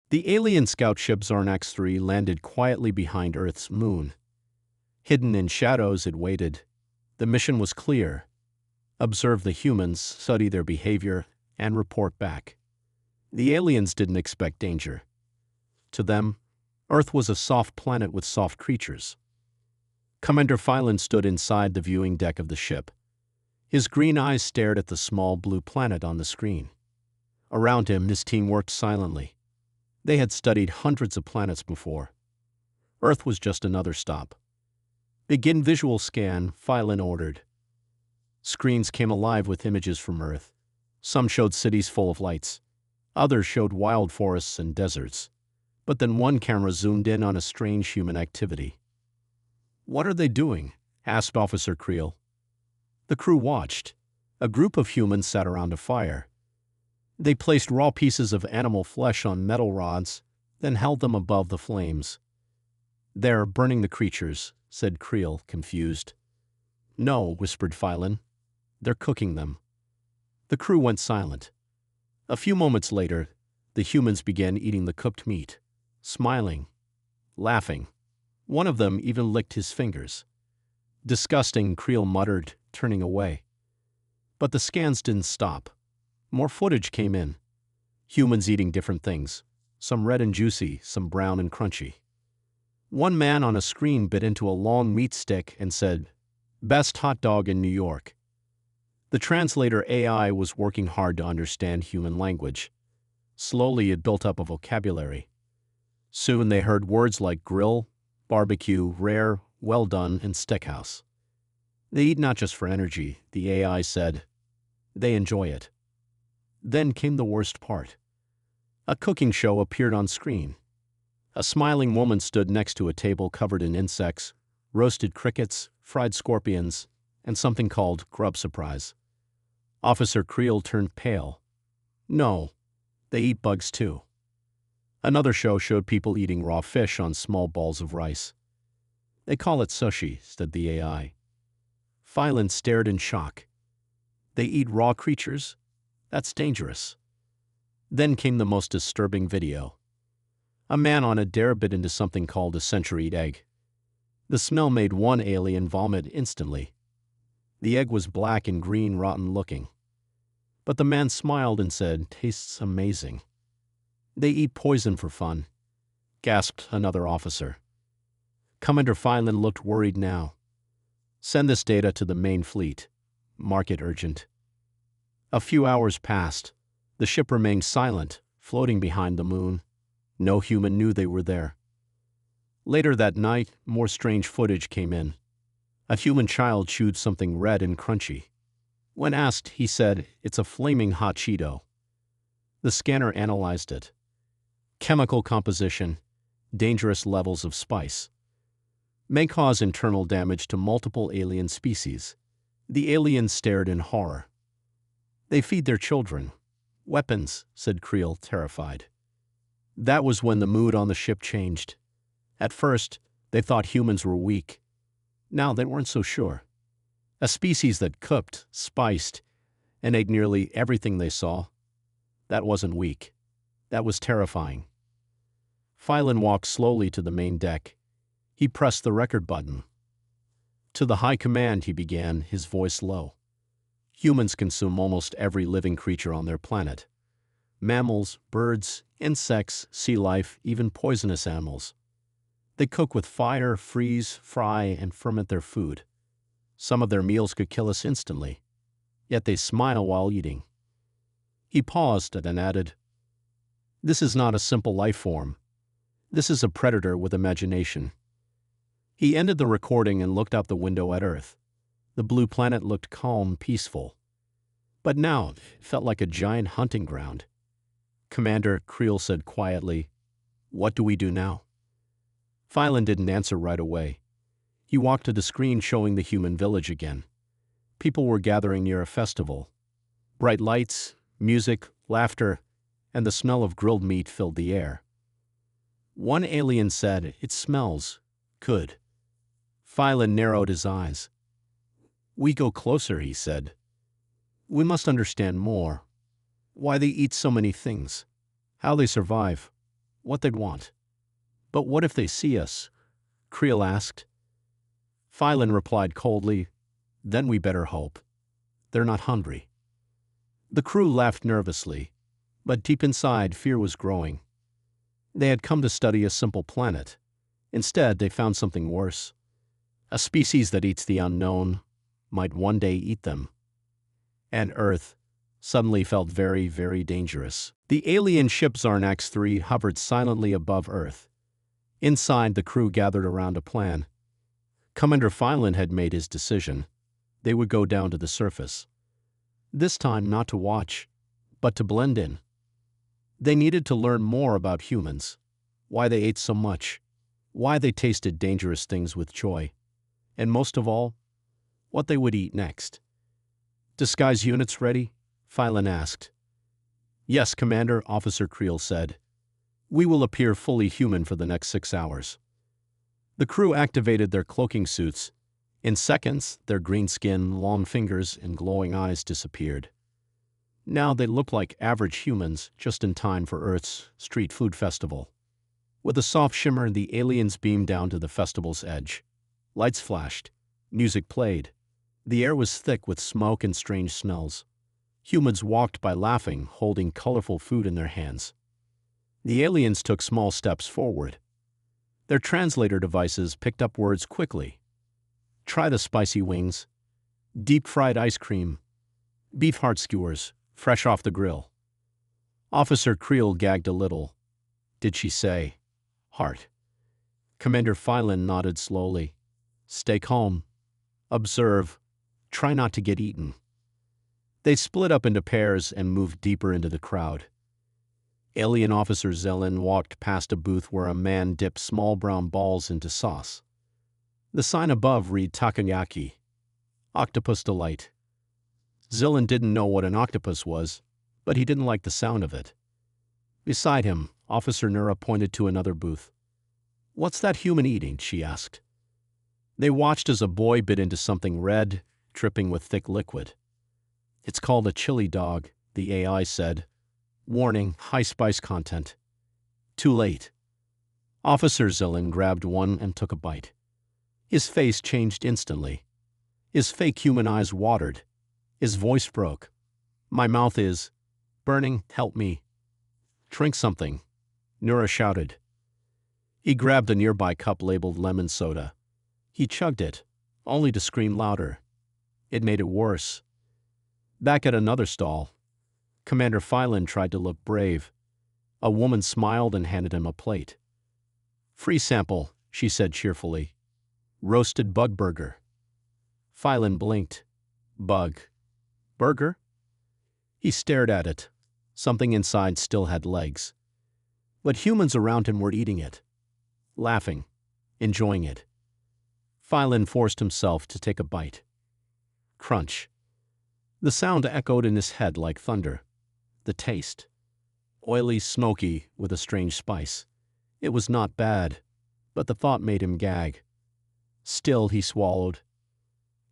The alien scout ship Zarnax 3 landed quietly behind Earth's moon. Hidden in shadows, it waited. The mission was clear: observe the humans, study their behavior, and report back. The aliens didn't expect danger. To them, Earth was a soft planet with soft creatures. Commander Phylan stood inside the viewing deck of the ship. His green eyes stared at the small blue planet on the screen. Around him, his team worked silently. They had studied hundreds of planets before. Earth was just another stop. Begin visual scan, Phylan ordered. Screens came alive with images from Earth. Some showed cities full of lights. Others showed wild forests and deserts. But then one camera zoomed in on a strange human activity. "What are they doing?" asked Officer Creel. The crew watched. A group of humans sat around a fire. They placed raw pieces of animal flesh on metal rods, then held them above the flames. "They're burning the creatures," said Creel, confused. "No," whispered Phylan. "They're cooking them." The crew went silent. A few moments later, the humans began eating the cooked meat, smiling, laughing. One of them even licked his fingers. "Disgusting," Creel muttered, turning away. But the scans didn't stop. More footage came in. Humans eating different things, some red and juicy, some brown and crunchy. One man on a screen bit into a long meat stick and said, "Best hot dog in New York." The translator AI was working hard to understand human language. Slowly, it built up a vocabulary. Soon they heard words like grill, barbecue, rare, well done, and steakhouse. They eat not just for energy, the AI said. They enjoy it. Then came the worst part. A cooking show appeared on screen. A smiling woman stood next to a table covered in insects, roasted crickets, fried scorpions, and something called grub surprise. Officer Creel turned pale. "No, they eat bugs too." Another show showed people eating raw fish on small balls of rice. "They call it sushi," said the AI. Phylan stared in shock. "They eat raw creatures? That's dangerous." Then came the most disturbing video. A man on a dare bit into something called a century egg. The smell made one alien vomit instantly. The egg was black and green, rotten looking. But the man smiled and said, "Tastes amazing." "They eat poison for fun," gasped another officer. Commander Phylan looked worried now. "Send this data to the main fleet. Mark it urgent." A few hours passed. The ship remained silent, floating behind the moon. No human knew they were there. Later that night, more strange footage came in. A human child chewed something red and crunchy. When asked, he said, "It's a flaming hot Cheeto." The scanner analyzed it. Chemical composition, dangerous levels of spice. May cause internal damage to multiple alien species. The aliens stared in horror. "They feed their children. Weapons," said Creel, terrified. That was when the mood on the ship changed. At first, they thought humans were weak. Now they weren't so sure. A species that cooked, spiced, and ate nearly everything they saw. That wasn't weak. That was terrifying. Phylan walked slowly to the main deck. He pressed the record button. "To the High Command," he began, his voice low. "Humans consume almost every living creature on their planet. Mammals, birds, insects, sea life, even poisonous animals. They cook with fire, freeze, fry, and ferment their food. Some of their meals could kill us instantly. Yet they smile while eating." He paused and then added, "This is not a simple life form. This is a predator with imagination." He ended the recording and looked out the window at Earth. The blue planet looked calm, peaceful. But now it felt like a giant hunting ground. "Commander," Creel said quietly, "what do we do now?" Phylan didn't answer right away. He walked to the screen showing the human village again. People were gathering near a festival. Bright lights, music, laughter, and the smell of grilled meat filled the air. One alien said, "It smells good." Phylan narrowed his eyes. "We go closer," he said. "We must understand more. Why they eat so many things. How they survive. what they'd want. But what if they see us? Creel asked. Phylan replied coldly, then we better hope. They're not hungry. The crew laughed nervously, but deep inside fear was growing. They had come to study a simple planet. Instead, they found something worse. A species that eats the unknown might one day eat them. And Earth suddenly felt very, very dangerous. The alien ship Zarnax 3 hovered silently above Earth. Inside, the crew gathered around a plan. Commander Phylan had made his decision. They would go down to the surface. This time not to watch, but to blend in. They needed to learn more about humans, why they ate so much, why they tasted dangerous things with joy, and most of all, what they would eat next. Disguise units ready? Phylan asked. Yes, Commander, Officer Creel said. We will appear fully human for the next 6 hours. The crew activated their cloaking suits. In seconds, their green skin, long fingers, and glowing eyes disappeared. Now they looked like average humans, just in time for Earth's street food festival. With a soft shimmer, the aliens beamed down to the festival's edge. Lights flashed. Music played. The air was thick with smoke and strange smells. Humans walked by laughing, holding colorful food in their hands. The aliens took small steps forward. Their translator devices picked up words quickly. Try the spicy wings. Deep-fried ice cream. Beef heart skewers, fresh off the grill. Officer Creel gagged a little. Did she say heart? Commander Phylan nodded slowly. Stay calm. Observe. Try not to get eaten. They split up into pairs and moved deeper into the crowd. Alien Officer Zelen walked past a booth where a man dipped small brown balls into sauce. The sign above read takoyaki, octopus delight. Zelen didn't know what an octopus was, but he didn't like the sound of it. Beside him, Officer Nura pointed to another booth. What's that human eating? She asked. They watched as a boy bit into something red, dripping with thick liquid. It's called a chili dog, the AI said. Warning, high spice content. Too late. Officer Zelen grabbed one and took a bite. His face changed instantly. His fake human eyes watered. His voice broke. My mouth is burning, help me. Drink something, Nura shouted. He grabbed a nearby cup labeled lemon soda. He chugged it, only to scream louder. It made it worse. Back at another stall, Commander Phylan tried to look brave. A woman smiled and handed him a plate. Free sample, she said cheerfully. Roasted bug burger. Phylan blinked. Bug. Burger? He stared at it. Something inside still had legs. But humans around him were eating it. Laughing. Enjoying it. Phylan forced himself to take a bite. Crunch. The sound echoed in his head like thunder. The taste. Oily, smoky, with a strange spice. It was not bad, but the thought made him gag. Still, he swallowed.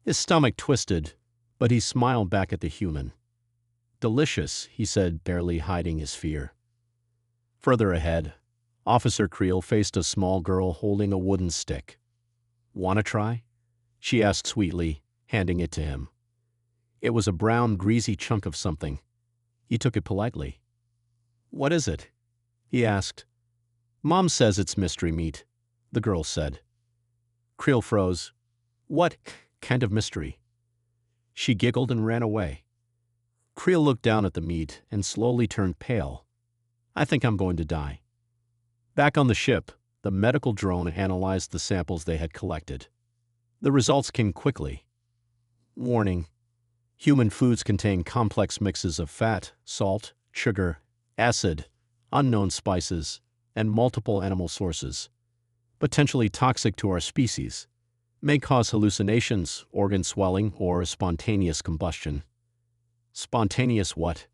His stomach twisted, but he smiled back at the human. Delicious, he said, barely hiding his fear. Further ahead, Officer Creel faced a small girl holding a wooden stick. "Want to try?" she asked sweetly, handing it to him. It was a brown, greasy chunk of something. He took it politely. "What is it?" he asked. "Mom says it's mystery meat," the girl said. Creel froze. "What kind of mystery?" She giggled and ran away. Creel looked down at the meat and slowly turned pale. "I think I'm going to die." Back on the ship, the medical drone analyzed the samples they had collected. The results came quickly. Warning: human foods contain complex mixes of fat, salt, sugar, acid, unknown spices, and multiple animal sources. Potentially toxic to our species. May cause hallucinations, organ swelling, or spontaneous combustion. Spontaneous what?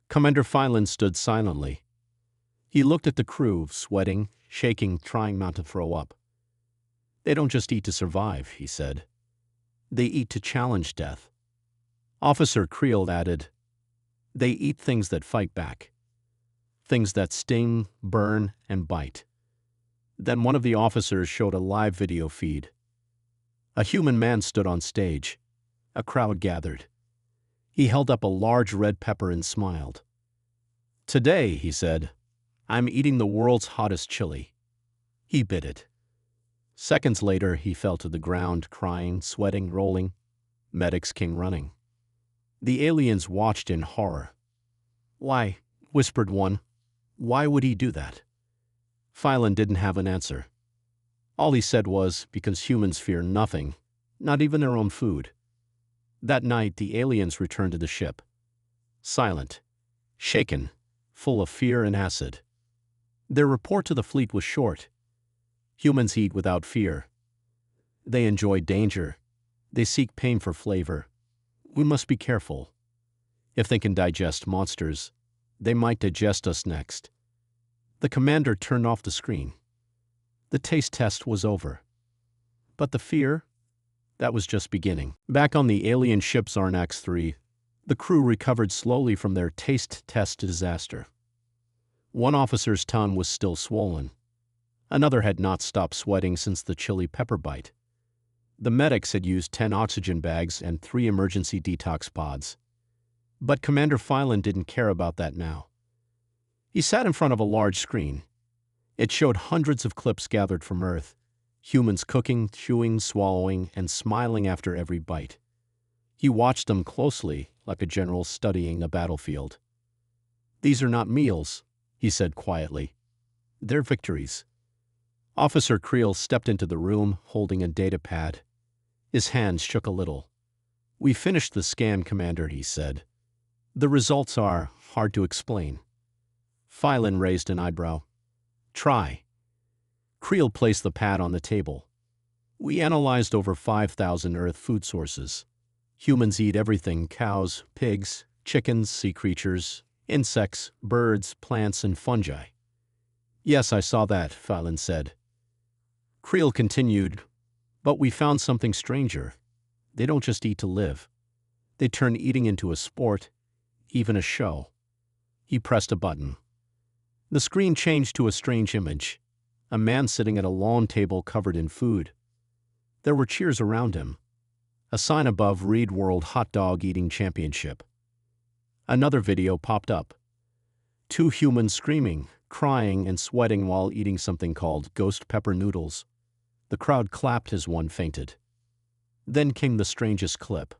Commander Phylan stood silently. He looked at the crew, sweating, shaking, trying not to throw up. They don't just eat to survive, he said. They eat to challenge death. Officer Creel added, they eat things that fight back. things that sting, burn, and bite. Then one of the officers showed a live video feed. A human man stood on stage. A crowd gathered. He held up a large red pepper and smiled. "Today," he said, "I'm eating the world's hottest chili." He bit it. Seconds later, he fell to the ground, crying, sweating, rolling. Medics came running. The aliens watched in horror. "Why?" whispered one. "Why would he do that?" Phylan didn't have an answer. All he said was, because humans fear nothing, not even their own food. That night, the aliens returned to the ship. Silent, shaken, full of fear and acid. Their report to the fleet was short. Humans eat without fear. They enjoy danger. They seek pain for flavor. We must be careful. If they can digest monsters, they might digest us next. The commander turned off the screen. The taste test was over. But the fear? That was just beginning. Back on the alien ship Zarnax 3, the crew recovered slowly from their taste test disaster. One officer's tongue was still swollen. Another had not stopped sweating since the chili pepper bite. The medics had used 10 oxygen bags and 3 emergency detox pods. But Commander Phylan didn't care about that now. He sat in front of a large screen. It showed hundreds of clips gathered from Earth, humans cooking, chewing, swallowing, and smiling after every bite. He watched them closely, like a general studying a battlefield. "These are not meals," he said quietly. "They're victories." Officer Creel stepped into the room, holding a data pad. His hands shook a little. "We finished the scan, Commander," he said. "The results are hard to explain." Phylan raised an eyebrow. "Try." Creel placed the pad on the table. "We analyzed over 5,000 Earth food sources. Humans eat everything: cows, pigs, chickens, sea creatures, insects, birds, plants, and fungi." "Yes, I saw that," Phylan said. Creel continued, "But we found something stranger. They don't just eat to live. They turn eating into a sport, even a show." He pressed a button. The screen changed to a strange image. A man sitting at a long table covered in food. There were cheers around him. A sign above read World Hot Dog Eating Championship. Another video popped up. 2 humans screaming, crying, and sweating while eating something called ghost pepper noodles. The crowd clapped as one fainted. Then came the strangest clip.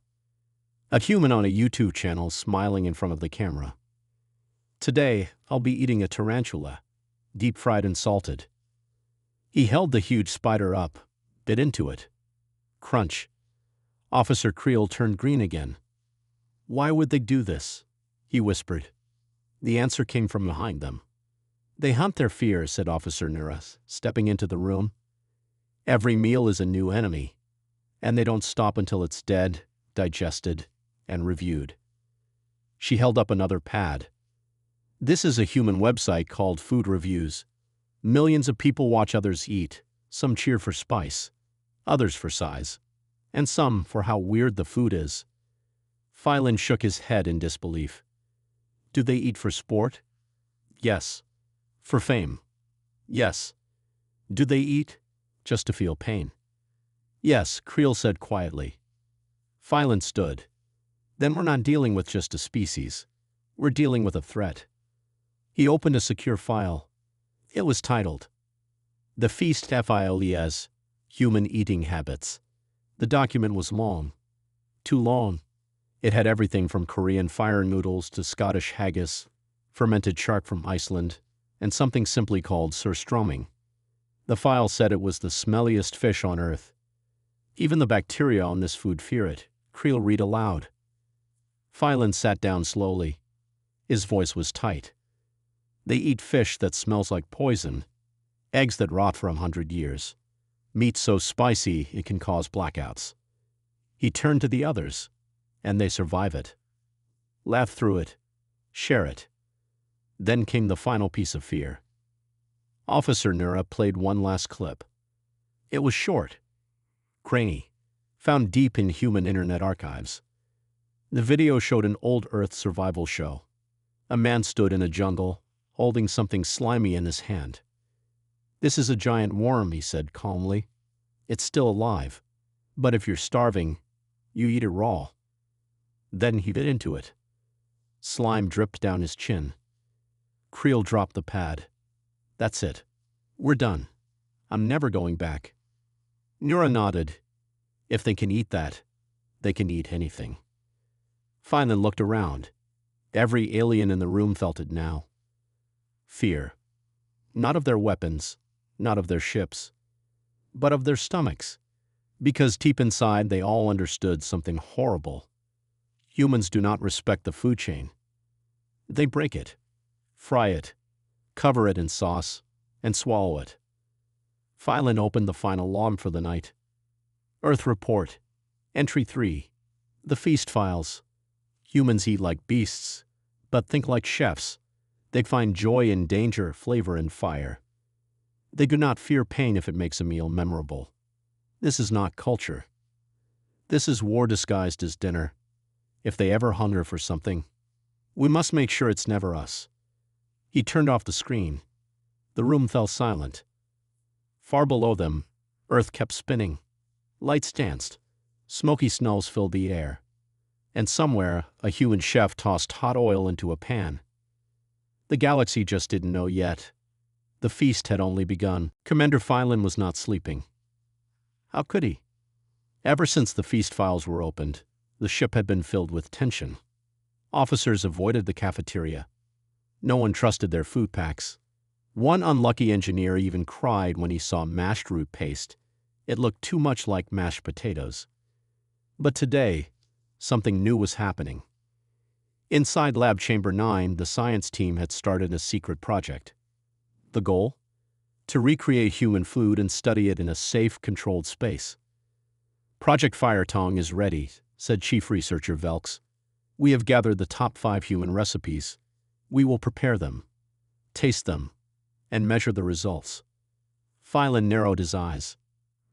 A human on a YouTube channel smiling in front of the camera. "Today, I'll be eating a tarantula, deep-fried and salted." He held the huge spider up, bit into it. Crunch. Officer Creel turned green again. "Why would they do this?" he whispered. The answer came from behind them. "They hunt their fear," said Officer Nuras, stepping into the room. "Every meal is a new enemy, and they don't stop until it's dead, digested, and reviewed." She held up another pad. "This is a human website called Food Reviews. Millions of people watch others eat. Some cheer for spice, others for size, and some for how weird the food is." Phylan shook his head in disbelief. "Do they eat for sport?" "Yes." "For fame?" "Yes." "Do they eat just to feel pain?" "Yes," Creel said quietly. Phylan stood. "Then we're not dealing with just a species. We're dealing with a threat." He opened a secure file. It was titled, "The Feast FILES, Human Eating Habits." The document was long. Too long. It had everything from Korean fire noodles to Scottish haggis, fermented shark from Iceland, and something simply called surströmming. The file said it was the smelliest fish on Earth. "Even the bacteria on this food fear it," Creel read aloud. Phylan sat down slowly. His voice was tight. "They eat fish that smells like poison, eggs that rot for 100 years, meat so spicy it can cause blackouts." He turned to the others, "And they survive it. Laugh through it. Share it." Then came the final piece of fear. Officer Nura played one last clip. It was short, grainy, found deep in human internet archives. The video showed an old Earth survival show. A man stood in a jungle, holding something slimy in his hand. "This is a giant worm," he said calmly. "It's still alive. But if you're starving, you eat it raw." Then he bit into it. Slime dripped down his chin. Creel dropped the pad. "That's it. We're done. I'm never going back." Nura nodded. If they can eat that, they can eat anything. Finan looked around. Every alien in the room felt it now. Fear. Not of their weapons, not of their ships, but of their stomachs. Because deep inside they all understood something horrible. Humans do not respect the food chain. They break it, fry it, cover it in sauce, and swallow it. Phylan opened the final log for the night. Earth Report. Entry 3. The Feast Files. Humans eat like beasts, but think like chefs. They find joy in danger, flavor in fire. They do not fear pain if it makes a meal memorable. This is not culture. This is war disguised as dinner. If they ever hunger for something, we must make sure it's never us. He turned off the screen. The room fell silent. Far below them, Earth kept spinning. Lights danced. Smoky smells filled the air. And somewhere, a human chef tossed hot oil into a pan. The galaxy just didn't know yet. The feast had only begun. Commander Phylan was not sleeping. How could he? Ever since the feast files were opened, the ship had been filled with tension. Officers avoided the cafeteria. No one trusted their food packs. One unlucky engineer even cried when he saw mashed root paste. It looked too much like mashed potatoes. But today, something new was happening. Inside Lab Chamber 9, the science team had started a secret project. The goal? To recreate human food and study it in a safe, controlled space. Project Fire Tongue is ready, said Chief Researcher Velks. We have gathered the top 5 human recipes. We will prepare them, taste them, and measure the results. Phylan narrowed his eyes.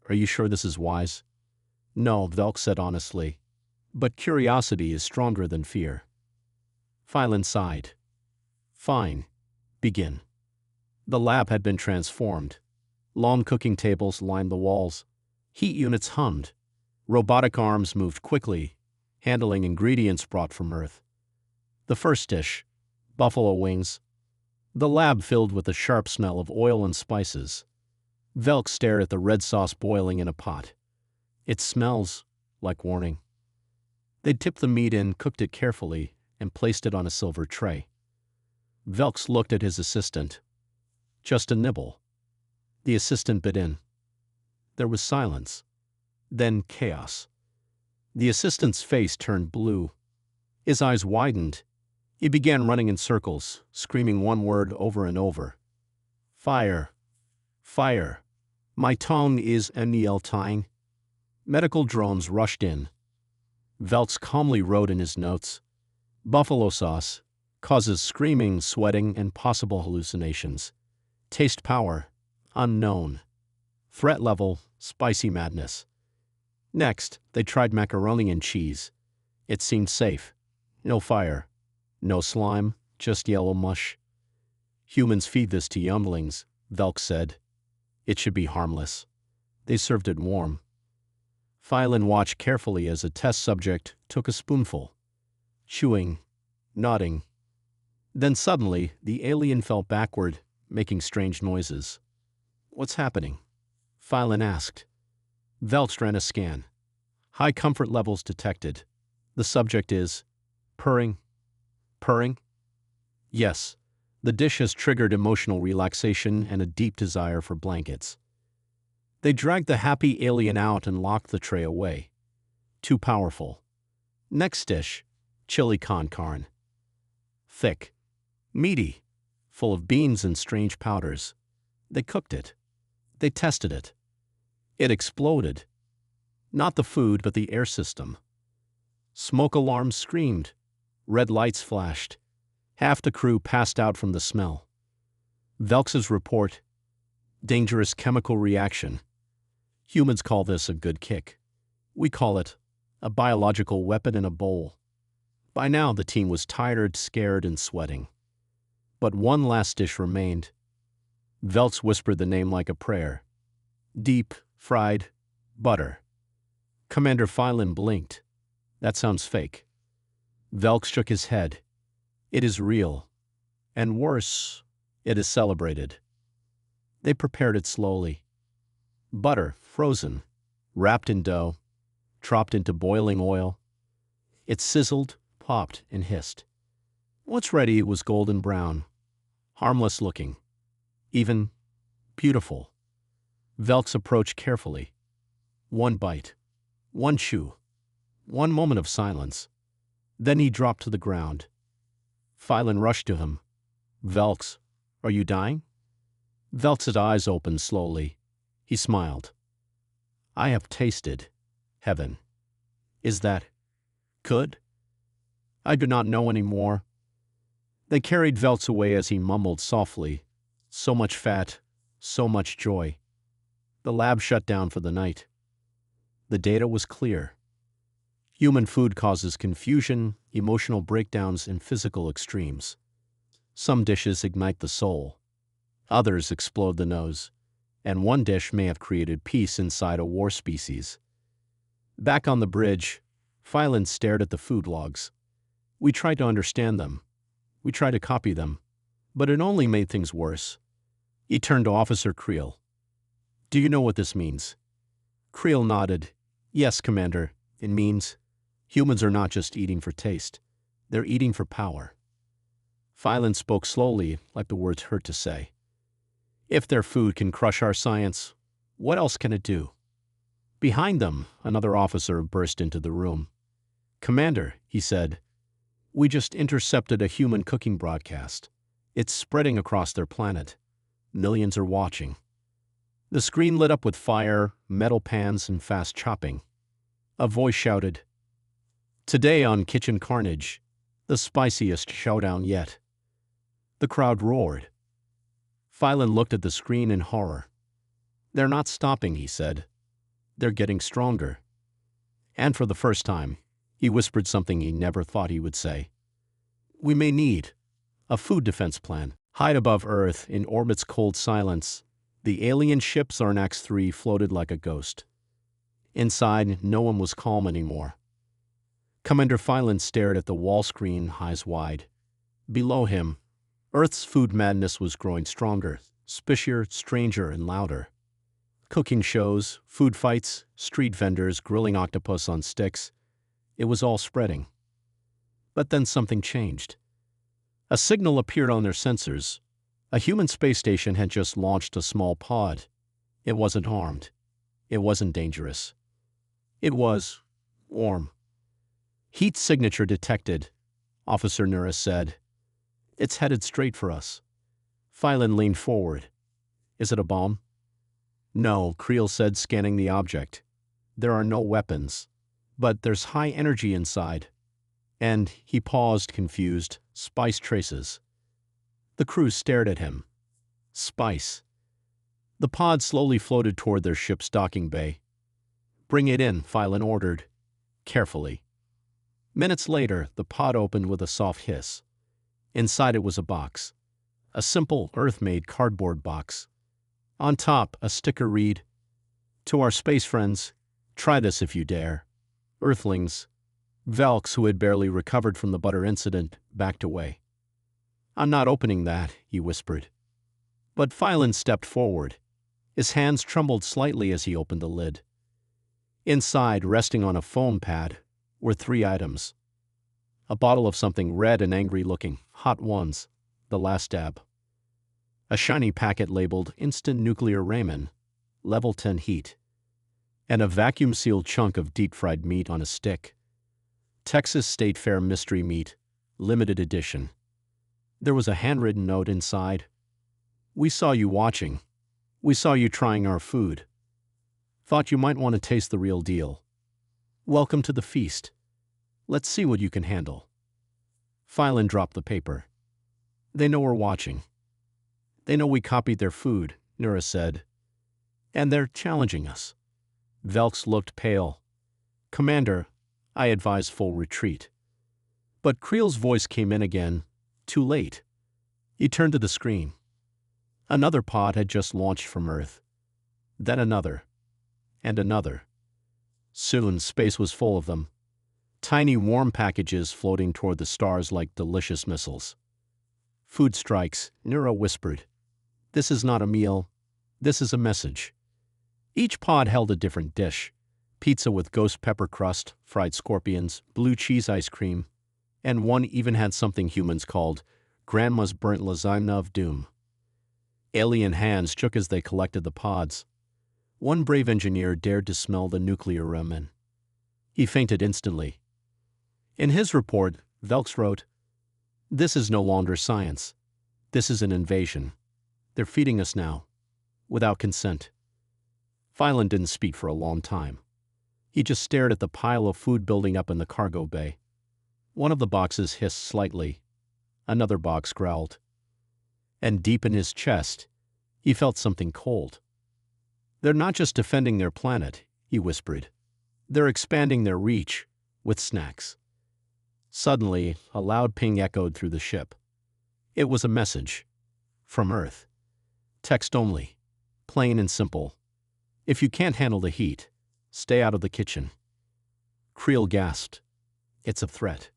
Are you sure this is wise? No, Velks said honestly. But curiosity is stronger than fear. Phylan sighed. Fine. Begin. The lab had been transformed. Long cooking tables lined the walls. Heat units hummed. Robotic arms moved quickly, handling ingredients brought from Earth. The first dish, buffalo wings. The lab filled with the sharp smell of oil and spices. Velk stared at the red sauce boiling in a pot. It smells like warning. They tipped the meat in, cooked it carefully, and placed it on a silver tray. Velks looked at his assistant. Just a nibble. The assistant bit in. There was silence. Then chaos. The assistant's face turned blue. His eyes widened. He began running in circles, screaming one word over and over. Fire. Fire. My tongue is Nieltine. Medical drones rushed in. Velks calmly wrote in his notes. Buffalo sauce causes screaming, sweating, and possible hallucinations. Taste power, unknown. Threat level, spicy madness. Next, they tried macaroni and cheese. It seemed safe. No fire. No slime, just yellow mush. Humans feed this to younglings, Velk said. It should be harmless. They served it warm. Phylan watched carefully as a test subject took a spoonful. Chewing, nodding. Then suddenly, the alien fell backward, making strange noises. What's happening? Phylan asked. Velks ran a scan. High comfort levels detected. The subject is purring. Purring? Yes. The dish has triggered emotional relaxation and a deep desire for blankets. They dragged the happy alien out and locked the tray away. Too powerful. Next dish, chili con carne. Thick. Meaty. Full of beans and strange powders. They cooked it. They tested it. It exploded. Not the food, but the air system. Smoke alarms screamed. Red lights flashed. Half the crew passed out from the smell. Velks's report. Dangerous chemical reaction. Humans call this a good kick. We call it a biological weapon in a bowl. By now, the team was tired, scared, and sweating. But one last dish remained. Velks whispered the name like a prayer. Deep, fried, butter. Commander Phylan blinked. That sounds fake. Velks shook his head. It is real. And worse, it is celebrated. They prepared it slowly. Butter, frozen, wrapped in dough, dropped into boiling oil. It sizzled, popped, and hissed. Once ready, it was golden brown, harmless looking, even beautiful. Velks approached carefully. One bite, one chew, one moment of silence. Then he dropped to the ground. Phylan rushed to him. Velks, are you dying? Velks's eyes opened slowly. He smiled. I have tasted heaven. Is that good? I do not know any more. They carried Velks away as he mumbled softly. So much fat, so much joy. The lab shut down for the night. The data was clear. Human food causes confusion, emotional breakdowns, and physical extremes. Some dishes ignite the soul. Others explode the nose. And one dish may have created peace inside a war species. Back on the bridge, Phylan stared at the food logs. We tried to understand them. We tried to copy them. But it only made things worse. He turned to Officer Creel. Do you know what this means? Creel nodded. Yes, Commander. It means humans are not just eating for taste. They're eating for power. Phylan spoke slowly, like the words hurt to say. If their food can crush our science, what else can it do? Behind them, another officer burst into the room. Commander, he said, we just intercepted a human cooking broadcast. It's spreading across their planet. Millions are watching. The screen lit up with fire, metal pans, and fast chopping. A voice shouted, Today on Kitchen Carnage, the spiciest showdown yet. The crowd roared. Phylan looked at the screen in horror. They're not stopping, he said. They're getting stronger. And for the first time, he whispered something he never thought he would say. We may need a food defense plan. High above Earth, in orbit's cold silence, the alien ship Zarnax 3 floated like a ghost. Inside, no one was calm anymore. Commander Phylan stared at the wall screen, eyes wide. Below him, Earth's food madness was growing stronger, spicier, stranger, and louder. Cooking shows, food fights, street vendors grilling octopus on sticks. It was all spreading. But then something changed. A signal appeared on their sensors. A human space station had just launched a small pod. It wasn't armed. It wasn't dangerous. It was warm. Heat signature detected, Officer Nura said. It's headed straight for us. Phylan leaned forward. Is it a bomb? No, Creel said, scanning the object. There are no weapons. But there's high energy inside. And, he paused, confused, spice traces. The crew stared at him. Spice. The pod slowly floated toward their ship's docking bay. Bring it in, Phylan ordered. Carefully. Minutes later, the pod opened with a soft hiss. Inside it was a box. A simple, Earth-made cardboard box. On top, a sticker read, To our space friends, try this if you dare. Earthlings. Velks, who had barely recovered from the butter incident, backed away. I'm not opening that, he whispered. But Phylan stepped forward. His hands trembled slightly as he opened the lid. Inside, resting on a foam pad, were 3 items. A bottle of something red and angry-looking, hot ones, the last dab. A shiny packet labeled Instant Nuclear Ramen, Level 10 Heat. And a vacuum-sealed chunk of deep-fried meat on a stick. Texas State Fair Mystery Meat, Limited Edition. There was a handwritten note inside. We saw you watching. We saw you trying our food. Thought you might want to taste the real deal. Welcome to the feast. Let's see what you can handle. Phylan dropped the paper. They know we're watching. They know we copied their food, Nura said. And they're challenging us. Velks looked pale. Commander, I advise full retreat. But Creel's voice came in again. Too late. He turned to the screen. Another pod had just launched from Earth. Then another. And another. Soon, space was full of them. Tiny warm packages floating toward the stars like delicious missiles. Food strikes, Nero whispered. This is not a meal. This is a message. Each pod held a different dish. Pizza with ghost pepper crust, fried scorpions, blue cheese ice cream, and one even had something humans called Grandma's burnt lasagna of doom. Alien hands shook as they collected the pods. One brave engineer dared to smell the nuclear remnant. He fainted instantly. In his report, Velks wrote, "This is no longer science. This is an invasion. They're feeding us now, without consent." Phylan didn't speak for a long time. He just stared at the pile of food building up in the cargo bay. One of the boxes hissed slightly. Another box growled. And deep in his chest, he felt something cold. "They're not just defending their planet," he whispered. "They're expanding their reach with snacks." Suddenly, a loud ping echoed through the ship. It was a message. From Earth. Text only. Plain and simple. "If you can't handle the heat, stay out of the kitchen." Creel gasped. "It's a threat."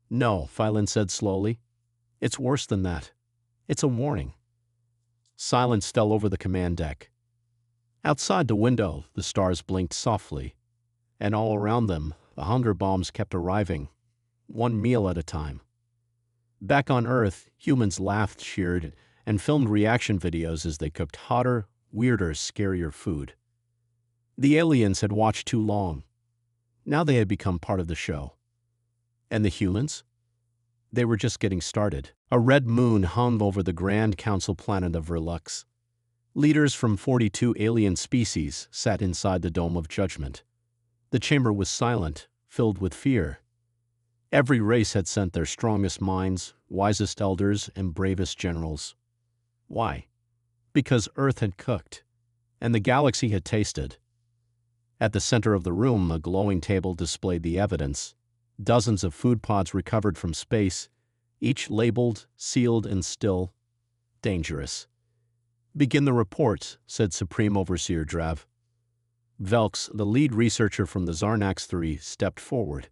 "No," Phylan said slowly. "It's worse than that. It's a warning." Silence fell over the command deck. Outside the window, the stars blinked softly, and all around them, the hunger bombs kept arriving, one meal at a time. Back on Earth, humans laughed, cheered, and filmed reaction videos as they cooked hotter, weirder, scarier food. The aliens had watched too long. Now they had become part of the show. And the humans? They were just getting started. A red moon hung over the Grand Council planet of Verlux. Leaders from 42 alien species sat inside the Dome of Judgment. The chamber was silent, filled with fear. Every race had sent their strongest minds, wisest elders, and bravest generals. Why? Because Earth had cooked, and the galaxy had tasted. At the center of the room, a glowing table displayed the evidence. Dozens of food pods recovered from space, each labeled, sealed, and still dangerous. "Begin the report," said Supreme Overseer Drav. Velks, the lead researcher from the Zarnax 3, stepped forward.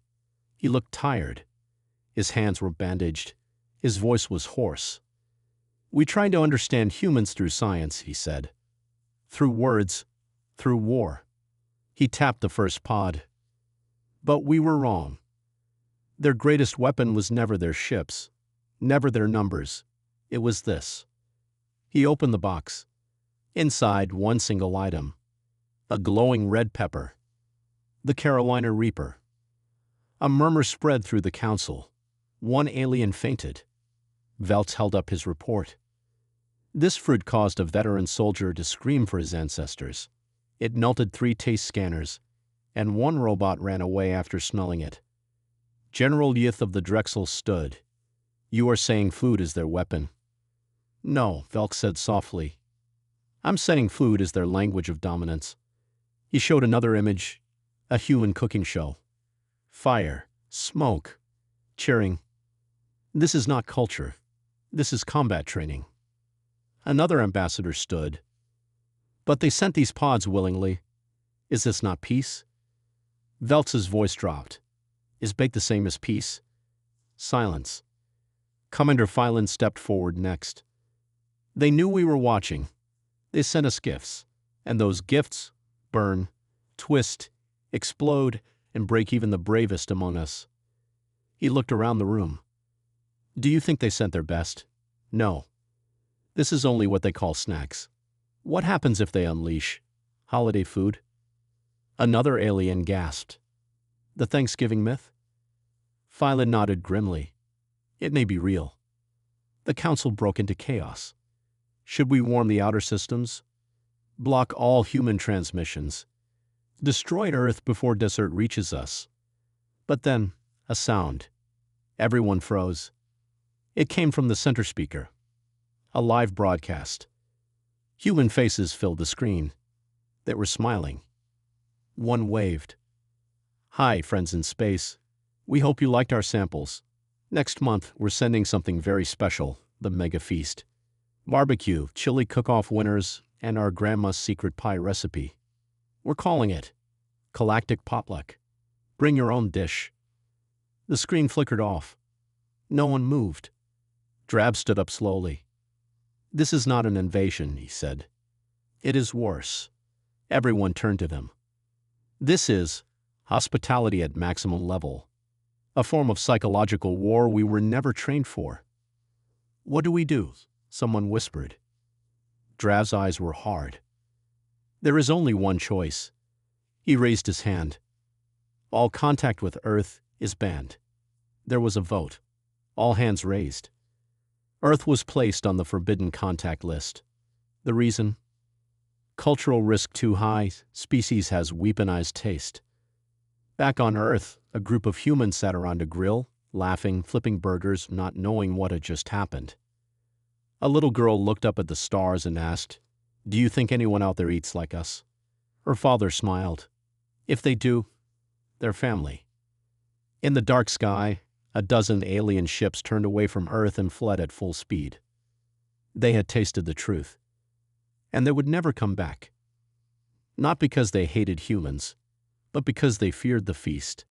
He looked tired. His hands were bandaged. His voice was hoarse. "We try to understand humans through science," he said. "Through words, through war." He tapped the first pod. "But we were wrong. Their greatest weapon was never their ships, never their numbers. It was this." He opened the box. Inside, one single item. A glowing red pepper. The Carolina Reaper. A murmur spread through the council. One alien fainted. Velks held up his report. This fruit caused a veteran soldier to scream for his ancestors. It melted 3 taste scanners, and one robot ran away after smelling it. General Yith of the Drexel stood. "You are saying food is their weapon." "No," Velks said softly. "I'm saying food is their language of dominance." He showed another image, a human cooking show. Fire, smoke, cheering. "This is not culture. This is combat training." Another ambassador stood. "But they sent these pods willingly. Is this not peace?" Velks's voice dropped. "Is baked the same as peace?" Silence. Commander Phylan stepped forward next. "They knew we were watching. They sent us gifts. And those gifts burn, twist, explode, and break even the bravest among us." He looked around the room. "Do you think they sent their best? No. This is only what they call snacks. What happens if they unleash holiday food?" Another alien gasped. "The Thanksgiving myth?" Phylan nodded grimly. "It may be real." The council broke into chaos. Should we warm the outer systems? Block all human transmissions? Destroy Earth before desert reaches us? But then, a sound. Everyone froze. It came from the center speaker. A live broadcast. Human faces filled the screen. They were smiling. One waved. "Hi, friends in space. We hope you liked our samples. Next month, we're sending something very special, the mega feast. Barbecue, chili cook-off winners, and our grandma's secret pie recipe. We're calling it Galactic Potluck. Bring your own dish. The screen flickered off. No one moved. Drab stood up slowly. This is not an invasion, he said. It is worse. Everyone turned to them. This is hospitality at maximum level, a form of psychological war we were never trained for. What do we do? Someone whispered. Drav's eyes were hard. There is only one choice. He raised his hand. All contact with Earth is banned. There was a vote. All hands raised. Earth was placed on the forbidden contact list. The reason? Cultural risk too high, species has weaponized taste. Back on Earth, a group of humans sat around a grill, laughing, flipping burgers, not knowing what had just happened. A little girl looked up at the stars and asked, "Do you think anyone out there eats like us?" Her father smiled. "If they do, they're family." In the dark sky, a dozen alien ships turned away from Earth and fled at full speed. They had tasted the truth, and they would never come back. Not because they hated humans, but because they feared the feast.